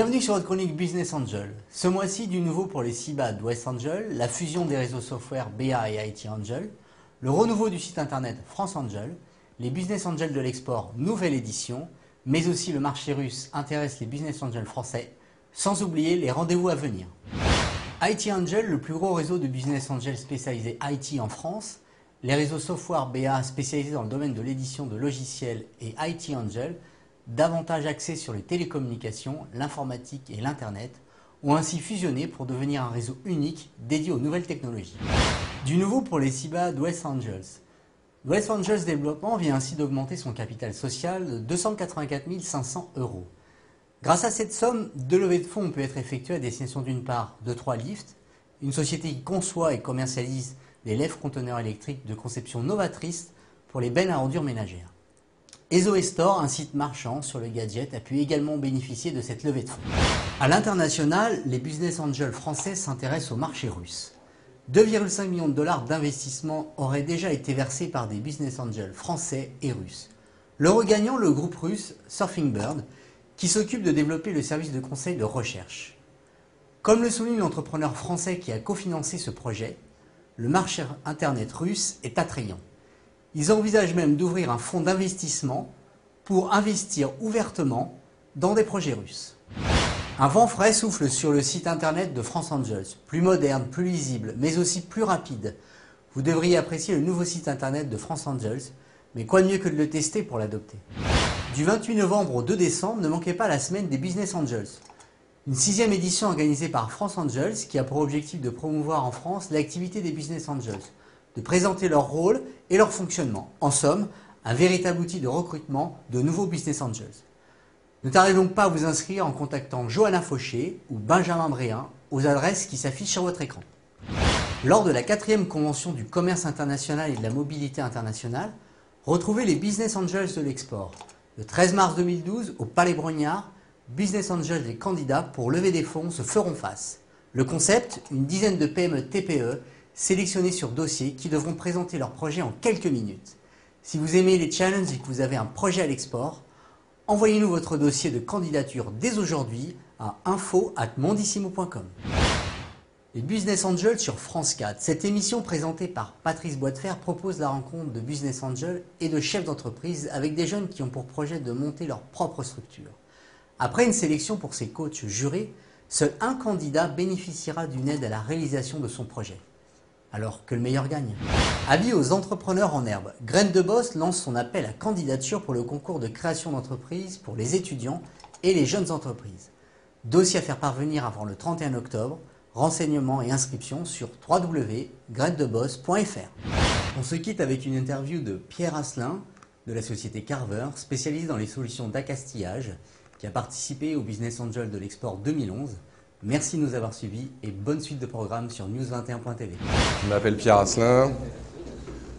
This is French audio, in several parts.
Bienvenue sur votre chronique Business Angel. Ce mois-ci, du nouveau pour les CIBA d'West Angel, la fusion des réseaux software BA et IT Angel, le renouveau du site internet France Angel, les Business Angel de l'export nouvelle édition, mais aussi le marché russe intéresse les Business Angel français, sans oublier les rendez-vous à venir. IT Angel, le plus gros réseau de Business Angel spécialisé IT en France, les réseaux software BA spécialisés dans le domaine de l'édition de logiciels et IT Angel, davantage axés sur les télécommunications, l'informatique et l'Internet, ont ainsi fusionné pour devenir un réseau unique dédié aux nouvelles technologies. Du nouveau pour les CIBA d'West Angels. West Angels Développement vient ainsi d'augmenter son capital social de 284 500 €. Grâce à cette somme, deux levées de fonds peuvent être effectuées à destination d'une part de 3 Lift, une société qui conçoit et commercialise des lèvres-conteneurs électriques de conception novatrice pour les bennes à ordures ménagères. Ezo Store, un site marchand sur le gadget, a pu également bénéficier de cette levée de fonds. À l'international, les business angels français s'intéressent au marché russe. 2,5 millions de dollars d'investissement auraient déjà été versés par des business angels français et russes. Le regagnant, le groupe russe Surfing Bird, qui s'occupe de développer le service de conseil de recherche. Comme le souligne l'entrepreneur français qui a cofinancé ce projet, le marché internet russe est attrayant. Ils envisagent même d'ouvrir un fonds d'investissement pour investir ouvertement dans des projets russes. Un vent frais souffle sur le site internet de France Angels, plus moderne, plus lisible, mais aussi plus rapide. Vous devriez apprécier le nouveau site internet de France Angels, mais quoi de mieux que de le tester pour l'adopter. Du 28 novembre au 2 décembre, ne manquez pas la semaine des Business Angels. Une 6e édition organisée par France Angels qui a pour objectif de promouvoir en France l'activité des Business Angels, de présenter leur rôle et leur fonctionnement. En somme, un véritable outil de recrutement de nouveaux Business Angels. Ne tardez donc pas à vous inscrire en contactant Johanna Fauché ou Benjamin Bréhin aux adresses qui s'affichent sur votre écran. Lors de la 4e convention du commerce international et de la mobilité internationale, retrouvez les Business Angels de l'export. Le 13 mars 2012, au Palais Brognard, Business Angels et candidats pour lever des fonds se feront face. Le concept, une dizaine de PME-TPE sélectionnés sur dossier qui devront présenter leur projet en quelques minutes. Si vous aimez les challenges et que vous avez un projet à l'export, envoyez-nous votre dossier de candidature dès aujourd'hui à info@mondissimo.com. Les Business Angels sur France 4. Cette émission présentée par Patrice Boitfer propose la rencontre de Business Angels et de chefs d'entreprise avec des jeunes qui ont pour projet de monter leur propre structure. Après une sélection pour ses coachs jurés, seul un candidat bénéficiera d'une aide à la réalisation de son projet. Alors que le meilleur gagne. Avis aux entrepreneurs en herbe. Graines de Boss lance son appel à candidature pour le concours de création d'entreprise pour les étudiants et les jeunes entreprises. Dossier à faire parvenir avant le 31 octobre. Renseignements et inscriptions sur www.grainedeboss.fr. On se quitte avec une interview de Pierre Asselin de la société Carver, spécialisée dans les solutions d'accastillage, qui a participé au Business Angel de l'Export 2011. Merci de nous avoir suivis et bonne suite de programme sur news21.tv. Je m'appelle Pierre Asselin,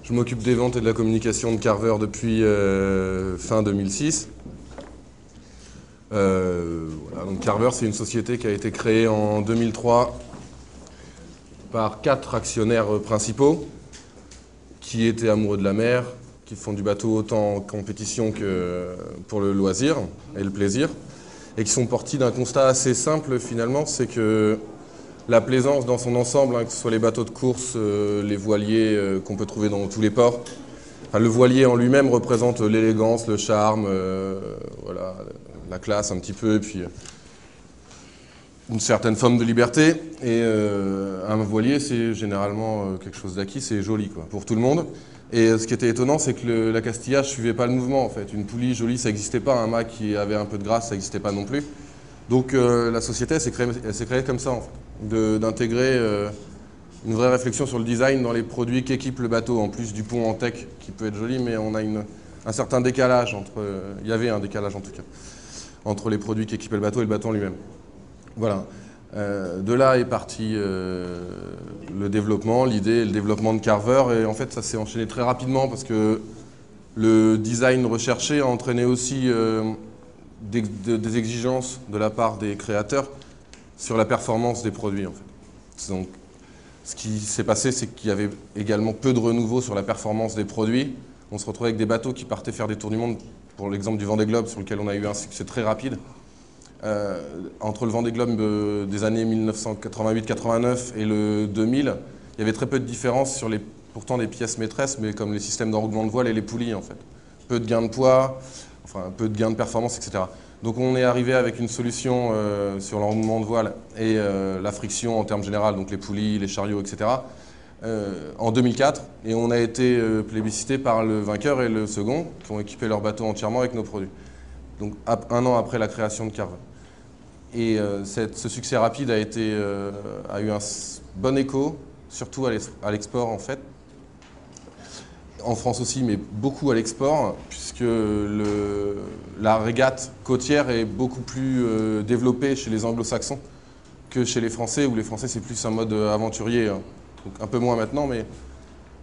je m'occupe des ventes et de la communication de Carver depuis fin 2006. Voilà, donc Carver, c'est une société qui a été créée en 2003 par 4 actionnaires principaux qui étaient amoureux de la mer, qui font du bateau autant en compétition que pour le loisir et le plaisir, et qui sont partis d'un constat assez simple finalement, c'est que la plaisance dans son ensemble, que ce soit les bateaux de course, les voiliers qu'on peut trouver dans tous les ports, le voilier en lui-même représente l'élégance, le charme, voilà, la classe un petit peu, et puis une certaine forme de liberté. Et un voilier, c'est généralement quelque chose d'acquis, c'est joli quoi, pour tout le monde. Et ce qui était étonnant, c'est que l'accastillage ne suivait pas le mouvement en fait. Une poulie jolie, ça n'existait pas, un mât qui avait un peu de grâce, ça n'existait pas non plus. Donc la société, elle s'est créée comme ça en fait, d'intégrer une vraie réflexion sur le design dans les produits qu'équipe le bateau, en plus du pont en tech qui peut être joli, mais on a un certain décalage il y avait un décalage en tout cas, entre les produits qu'équipait le bateau et le bateau en lui-même. Voilà. De là est parti le développement, l'idée, le développement de Carver, et en fait ça s'est enchaîné très rapidement parce que le design recherché a entraîné aussi des exigences de la part des créateurs sur la performance des produits en fait. Donc, ce qui s'est passé, c'est qu'il y avait également peu de renouveau sur la performance des produits. On se retrouvait avec des bateaux qui partaient faire des tours du monde, pour l'exemple du Vendée Globe sur lequel on a eu un succès très rapide. Entre le Vendée Globe des années 1988-89 et le 2000, il y avait très peu de différence sur pourtant les pièces maîtresses, mais comme les systèmes d'enroulement de voile et les poulies en fait. Peu de gains de poids, enfin peu de gains de performance, etc. Donc on est arrivé avec une solution sur l'enroulement de voile et la friction en termes généraux, donc les poulies, les chariots, etc. En 2004, et on a été plébiscité par le vainqueur et le second, qui ont équipé leur bateau entièrement avec nos produits. Donc un an après la création de Carver. Et ce succès rapide a eu un bon écho, surtout à l'export en fait. En France aussi, mais beaucoup à l'export, puisque la régate côtière est beaucoup plus développée chez les anglo-saxons que chez les Français, où les Français c'est plus un mode aventurier. Donc un peu moins maintenant, mais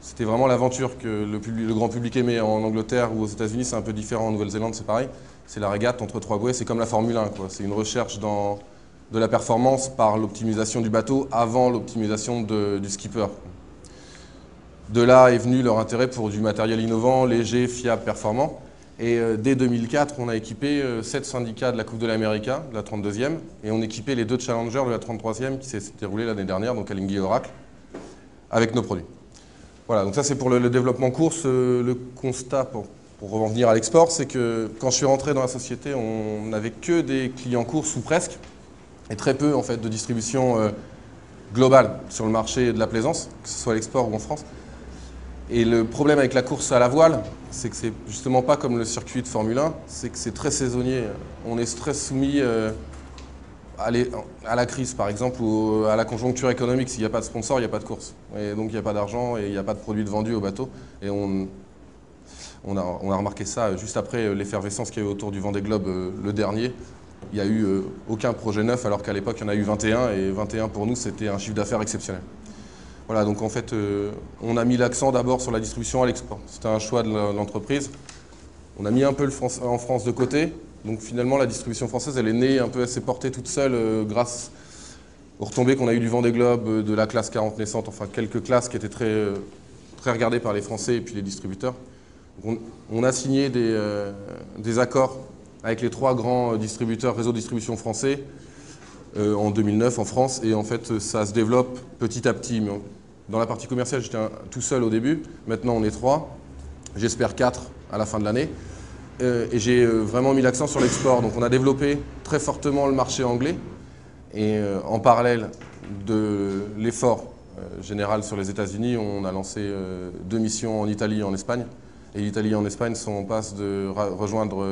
c'était vraiment l'aventure que le grand public aimait. En Angleterre ou aux États-Unis, c'est un peu différent. En Nouvelle-Zélande, c'est pareil. C'est la régate entre trois bouées, c'est comme la Formule 1. C'est une recherche de la performance par l'optimisation du bateau avant l'optimisation du skipper. De là est venu leur intérêt pour du matériel innovant, léger, fiable, performant. Et dès 2004, on a équipé 7 syndicats de la Coupe de l'Amérique, de la 32e, et on équipait les 2 challengers de la 33e qui s'est déroulée l'année dernière, donc Alinghi et Oracle, avec nos produits. Voilà, donc ça c'est pour le développement course. Le constat, pour revenir à l'export, c'est que quand je suis rentré dans la société, on n'avait que des clients courses ou presque, et très peu en fait de distribution globale sur le marché de la plaisance, que ce soit à l'export ou en France. Et le problème avec la course à la voile, c'est que c'est justement pas comme le circuit de Formule 1, c'est que c'est très saisonnier. On est très soumis à la crise, par exemple, ou à la conjoncture économique. S'il n'y a pas de sponsor, il n'y a pas de course. Et donc il n'y a pas d'argent et il n'y a pas de produits de vendus au bateau. Et on a remarqué ça juste après l'effervescence qu'il y a eu autour du Vendée Globe le dernier. Il n'y a eu aucun projet neuf, alors qu'à l'époque, il y en a eu 21. Et 21, pour nous, c'était un chiffre d'affaires exceptionnel. Voilà, donc en fait, on a mis l'accent d'abord sur la distribution à l'export. C'était un choix de l'entreprise. On a mis un peu en France de côté. Donc finalement, la distribution française, elle est née un peu, elle s'est portée toute seule grâce aux retombées qu'on a eues du Vendée Globe, de la classe 40 naissante, enfin quelques classes qui étaient très regardées par les Français et puis les distributeurs. Donc on a signé des accords avec les 3 grands distributeurs, réseau de distribution français, en 2009 en France, et en fait ça se développe petit à petit. Dans la partie commerciale, j'étais tout seul au début, maintenant on est 3, j'espère 4 à la fin de l'année, et j'ai vraiment mis l'accent sur l'export. Donc on a développé très fortement le marché anglais, et en parallèle de l'effort général sur les États-Unis, on a lancé 2 missions en Italie et en Espagne, et l'Italie et en Espagne sont en passe de rejoindre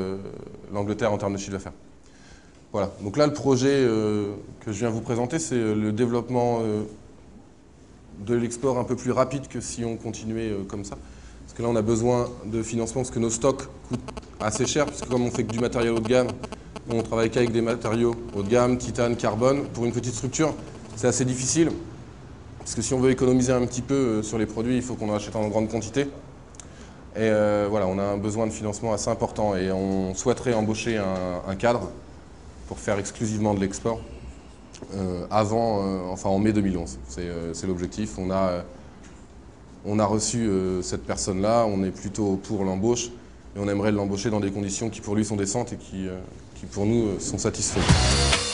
l'Angleterre en termes de chiffre d'affaires. Voilà, donc là le projet que je viens vous présenter, c'est le développement de l'export un peu plus rapide que si on continuait comme ça. Parce que là on a besoin de financement parce que nos stocks coûtent assez cher, parce que comme on fait que du matériel haut de gamme, on travaille qu'avec des matériaux haut de gamme, titane, carbone. Pour une petite structure, c'est assez difficile, parce que si on veut économiser un petit peu sur les produits, il faut qu'on en achète en grande quantité. Et voilà, on a un besoin de financement assez important et on souhaiterait embaucher un cadre pour faire exclusivement de l'export enfin en mai 2011. C'est l'objectif. On a reçu cette personne-là, on est plutôt pour l'embauche et on aimerait l'embaucher dans des conditions qui pour lui sont décentes et qui pour nous sont satisfaisantes.